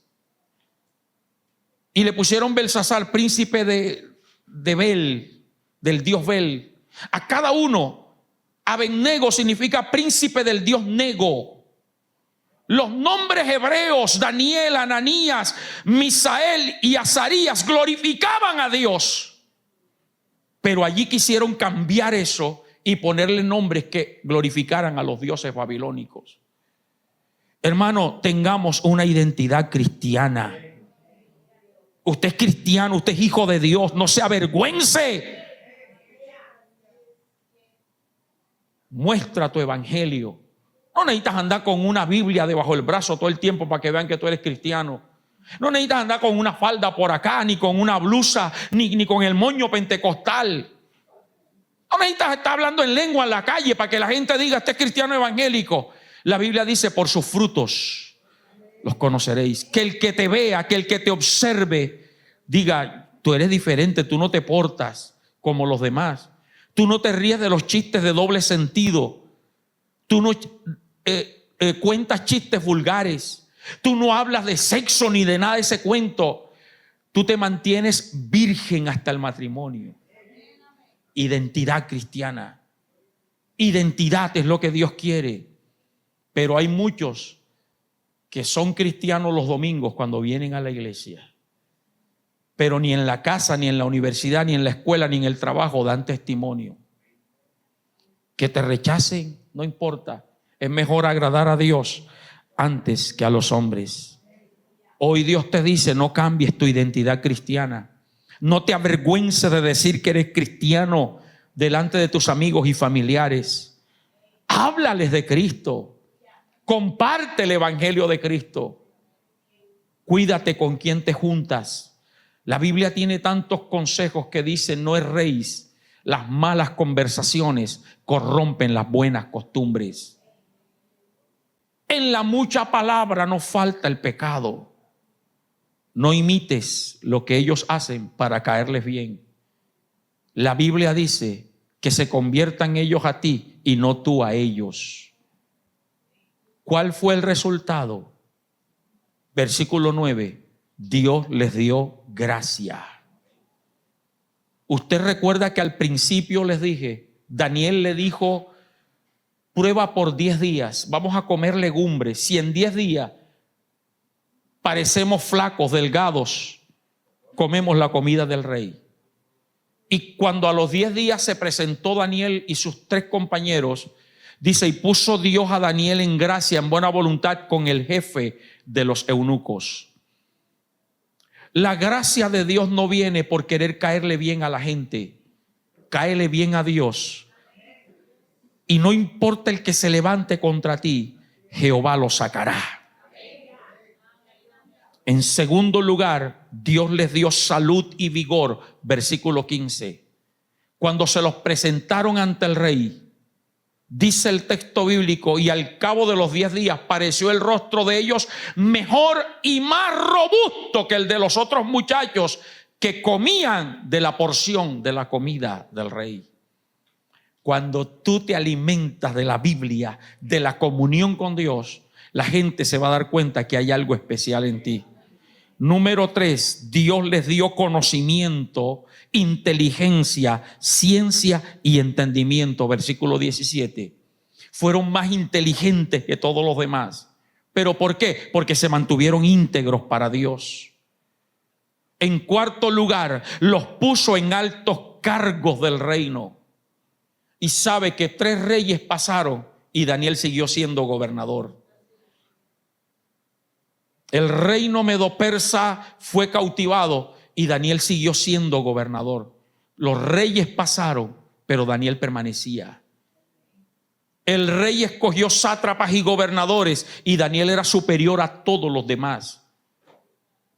Y le pusieron Belsasar, príncipe de Bel, del dios Bel. A cada uno, Abednego significa príncipe del dios Nego. Los nombres hebreos, Daniel, Ananías, Misael y Azarías, glorificaban a Dios. Pero allí quisieron cambiar eso y ponerle nombres que glorificaran a los dioses babilónicos. Hermano, tengamos una identidad cristiana. Usted es cristiano, usted es hijo de Dios, no se avergüence. Muestra tu evangelio. No necesitas andar con una Biblia debajo del brazo todo el tiempo para que vean que tú eres cristiano. No necesitas andar con una falda por acá, ni con una blusa, ni con el moño pentecostal. No necesitas estar hablando en lengua en la calle para que la gente diga, este es cristiano evangélico. La Biblia dice, por sus frutos los conoceréis. Que el que te vea, que el que te observe, diga, tú eres diferente, tú no te portas como los demás. Tú no te ríes de los chistes de doble sentido. Tú no cuentas chistes vulgares. Tú no hablas de sexo ni de nada de ese cuento. Tú te mantienes virgen hasta el matrimonio. Identidad cristiana. Identidad es lo que Dios quiere. Pero hay muchos que son cristianos los domingos cuando vienen a la iglesia. Pero ni en la casa, ni en la universidad, ni en la escuela, ni en el trabajo dan testimonio. Que te rechacen, no importa. Es mejor agradar a Dios antes que a los hombres. Hoy Dios te dice, no cambies tu identidad cristiana. No te avergüences de decir que eres cristiano delante de tus amigos y familiares. Háblales de Cristo. Comparte el evangelio de Cristo. Cuídate con quién te juntas. La Biblia tiene tantos consejos que dicen, no erréis. Las malas conversaciones corrompen las buenas costumbres. En la mucha palabra no falta el pecado. No imites lo que ellos hacen para caerles bien. La Biblia dice que se conviertan ellos a ti y no tú a ellos. ¿Cuál fue el resultado? Versículo 9. Dios les dio gracia. Usted recuerda que al principio les dije, Daniel le dijo, prueba por 10 días, vamos a comer legumbres. Si en 10 días parecemos flacos, delgados, comemos la comida del rey. Y cuando a los 10 días se presentó Daniel y sus 3 compañeros, dice, y puso Dios a Daniel en gracia, en buena voluntad con el jefe de los eunucos. La gracia de Dios no viene por querer caerle bien a la gente. Cáele bien a Dios. Y no importa el que se levante contra ti, Jehová lo sacará. En segundo lugar, Dios les dio salud y vigor. Versículo 15. Cuando se los presentaron ante el rey, dice el texto bíblico, y al cabo de los 10 días pareció el rostro de ellos mejor y más robusto que el de los otros muchachos que comían de la porción de la comida del rey. Cuando tú te alimentas de la Biblia, de la comunión con Dios, la gente se va a dar cuenta que hay algo especial en ti. Número 3, Dios les dio conocimiento, inteligencia, ciencia y entendimiento. Versículo 17. Fueron más inteligentes que todos los demás. ¿Pero por qué? Porque se mantuvieron íntegros para Dios. En cuarto lugar, los puso en altos cargos del reino. Y sabe que 3 reyes pasaron y Daniel siguió siendo gobernador. El reino medo-persa fue cautivado y Daniel siguió siendo gobernador. Los reyes pasaron, pero Daniel permanecía. El rey escogió sátrapas y gobernadores y Daniel era superior a todos los demás.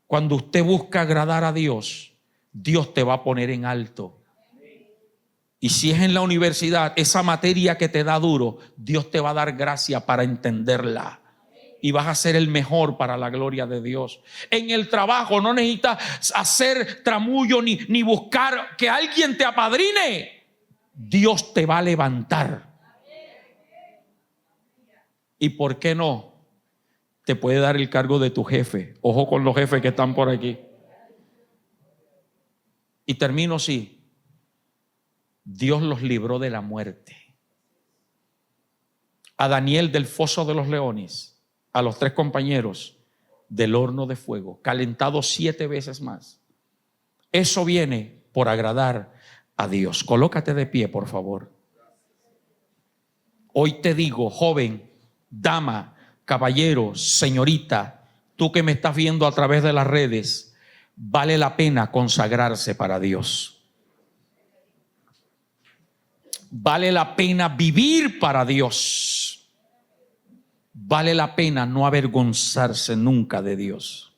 Cuando usted busca agradar a Dios, Dios te va a poner en alto. Y si es en la universidad, esa materia que te da duro, Dios te va a dar gracia para entenderla. Y vas a ser el mejor para la gloria de Dios. En el trabajo no necesitas hacer tramullo ni buscar que alguien te apadrine. Dios te va a levantar. ¿Y por qué no? Te puede dar el cargo de tu jefe. Ojo con los jefes que están por aquí. Y termino así. Dios los libró de la muerte. A Daniel del foso de los leones, a los 3 compañeros del horno de fuego, calentado 7 veces más. Eso viene por agradar a Dios. Colócate de pie, por favor. Hoy te digo, joven, dama, caballero, señorita, tú que me estás viendo a través de las redes, vale la pena consagrarse para Dios. Vale la pena vivir para Dios. Vale la pena no avergonzarse nunca de Dios.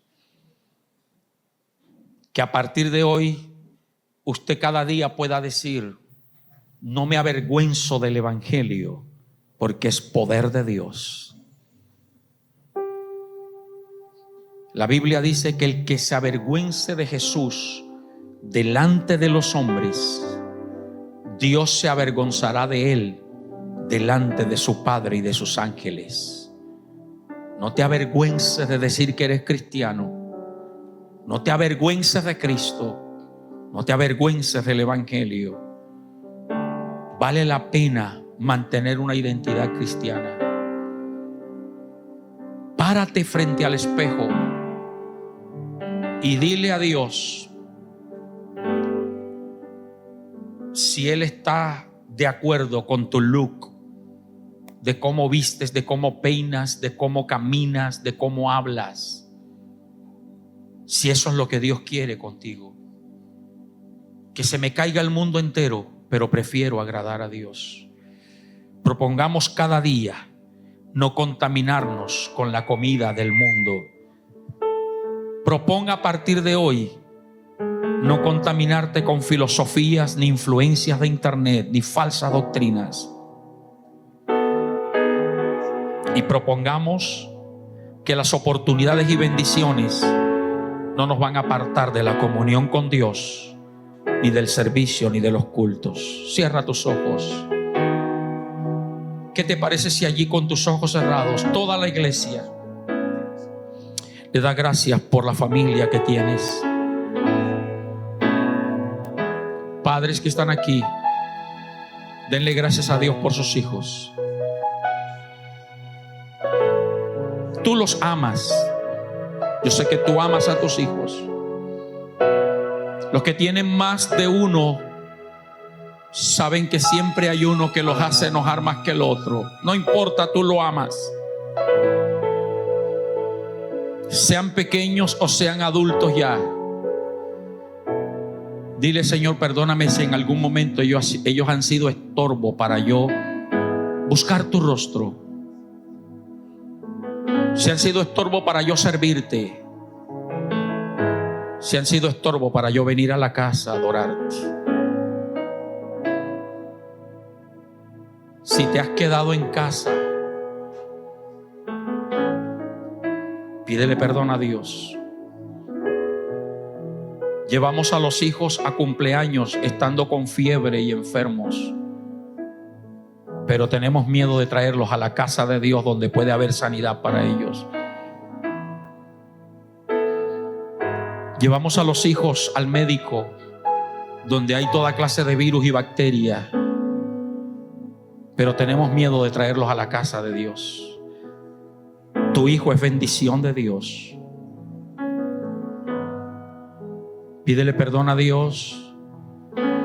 Que a partir de hoy usted cada día pueda decir: no me avergüenzo del evangelio, porque es poder de Dios. La Biblia dice que el que se avergüence de Jesús delante de los hombres, Dios se avergonzará de él delante de su Padre y de sus ángeles. No te avergüences de decir que eres cristiano. No te avergüences de Cristo. No te avergüences del evangelio. Vale la pena mantener una identidad cristiana. Párate frente al espejo y dile a Dios si Él está de acuerdo con tu look, de cómo vistes, de cómo peinas, de cómo caminas, de cómo hablas. Si eso es lo que Dios quiere contigo. Que se me caiga el mundo entero, pero prefiero agradar a Dios. Propongamos cada día no contaminarnos con la comida del mundo. Proponga a partir de hoy no contaminarte con filosofías ni influencias de internet ni falsas doctrinas. Y propongamos que las oportunidades y bendiciones no nos van a apartar de la comunión con Dios, ni del servicio, ni de los cultos. Cierra tus ojos. ¿Qué te parece si allí con tus ojos cerrados toda la iglesia le da gracias por la familia que tienes? Padres que están aquí, denle gracias a Dios por sus hijos. Tú los amas. Yo sé que tú amas a tus hijos. Los que tienen más de uno saben que siempre hay uno que los hace enojar más que el otro. No importa, tú lo amas. Sean pequeños o sean adultos ya. Dile: Señor, perdóname si en algún momento ellos han sido estorbo para yo buscar tu rostro. Si han sido estorbo para yo servirte. Si han sido estorbo para yo venir a la casa a adorarte. Si te has quedado en casa, pídele perdón a Dios. Llevamos a los hijos a cumpleaños estando con fiebre y enfermos, pero tenemos miedo de traerlos a la casa de Dios donde puede haber sanidad para ellos. Llevamos a los hijos al médico donde hay toda clase de virus y bacterias, pero tenemos miedo de traerlos a la casa de Dios. Tu hijo es bendición de Dios. Pídele perdón a Dios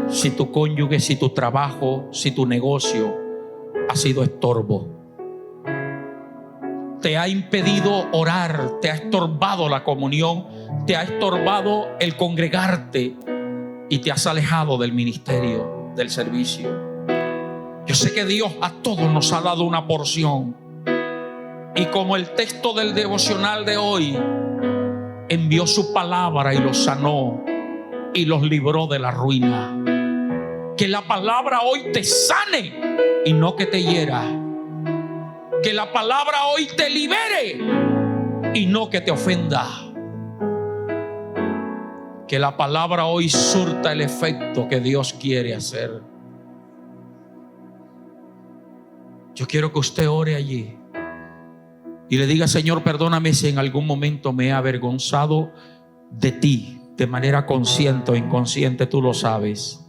si tu cónyuge, si tu trabajo, si tu negocio ha sido estorbo. Te ha impedido orar, te ha estorbado la comunión, te ha estorbado el congregarte. y te has alejado del ministerio, del servicio. Yo sé que Dios a todos nos ha dado una porción, y como el texto del devocional de hoy, envió su palabra y los sanó y los libró de la ruina. Que la palabra hoy te sane y no que te hiera. Que la palabra hoy te libere y no que te ofenda. Que la palabra hoy surta el efecto que Dios quiere hacer. Yo quiero que usted ore allí y le diga: Señor, perdóname si en algún momento me he avergonzado de ti, de manera consciente o inconsciente, tú lo sabes.